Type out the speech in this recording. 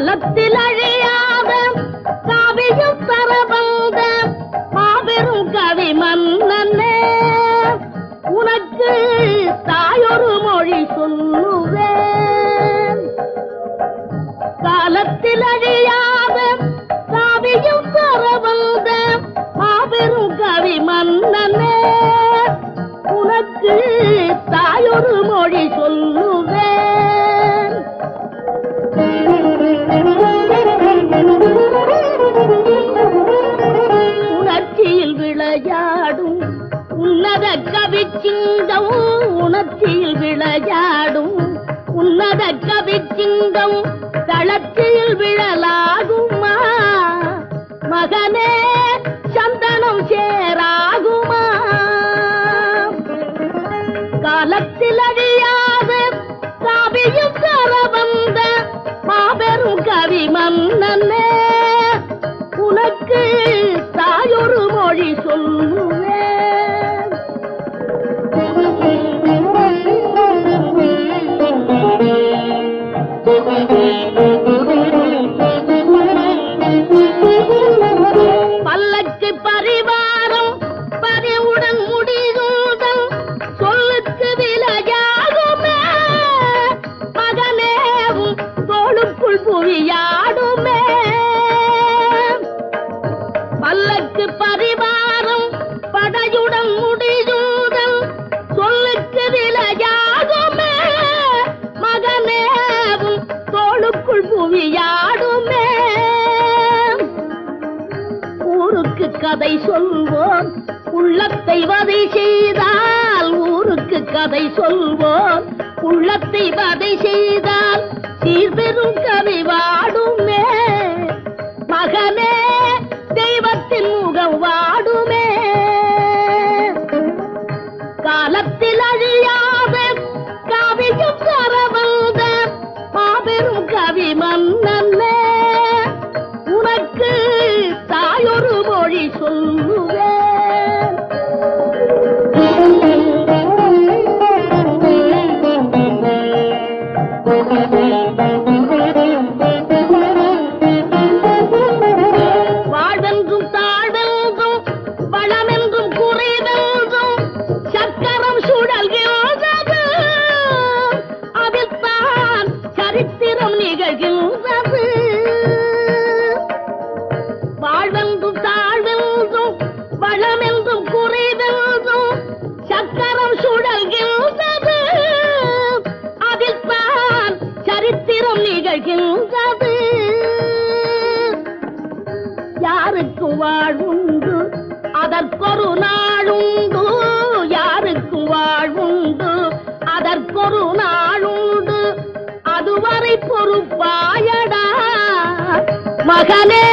காலத்தில் அழியாத காவியம் தர வந்த மாபெரும் கவி மன்னனே உனக்கு தாயொரு மொழி சொல்லுவேன். காலத்தில் அழியாத காவியம் தர வந்த மாபெரும் கவி மன்னனே உனக்கு தாயொரு மொழி சொல்லுவேன். உணர்ச்சியில் விளையாடும் உன்னத கவி சிங்கம், உணர்ச்சியில் விளையாடும் உன்னத கவி சிங்கம் தளத்தில் விழலாகுமா மகனே சந்தனம் சேராகுமா. காலத்தில் அழியாத காவியம் தர வந்த மாபெரும் கவி மன்னனே உனக்கு தாயொரு மொழி சொல்லுவேன். பல்லக்கு பரிவாரம் பரிவுடன் முடிதூதல் சொல்லுக்கு விளையாடுமே மகனேவும் தோளுக்குள் புவியாடுமே. பல்லக்கு பரிவாரம் படையுடன் முடிதூதல் சொல்லுக்கு விளையாடுமே மகனேவும் தோளுக்குள் புவியாடுமே. ஊருக்கு கதை சொல்வோம் உள்ளத்தை வதை செய்தால், ஊருக்கு கதை சொல்வோம் உள்ளத்தை வதை செய்தால் சீர்பெரும் கவி வாடுமே மகனே தெய்வத்தின் முகம் வாடுமே. காலத்தில் அழியாத காவியம் தர வந்த மாபெரும் கவி மன்னனே உனக்கு தாயொரு மொழி சொல்லுவேன். வாழ்வென்றும் தாழ்வென்றும் வளமென்றும் குறைவென்றும் சக்கரம் சுழல்கின்றது, அதில் தான் சரித்திரம் நிகழ்கின்றது. வாழ்வென்றும் தாழ்வென்றும் வளமென்றும் குறைவென்றும் சக்கரம் சுழல்கின்றது, அதில் தான் சரித்திரம் நிகழ்கின்றது. யாருக்கும் வாழ்வுண்டு அதற்கொரு நாளுண்டு, யாருக்கும் வாழ்வுண்டு அதற்கொரு நாளுண்டு, அதுவரை பொறுப்பாயடா மகனே.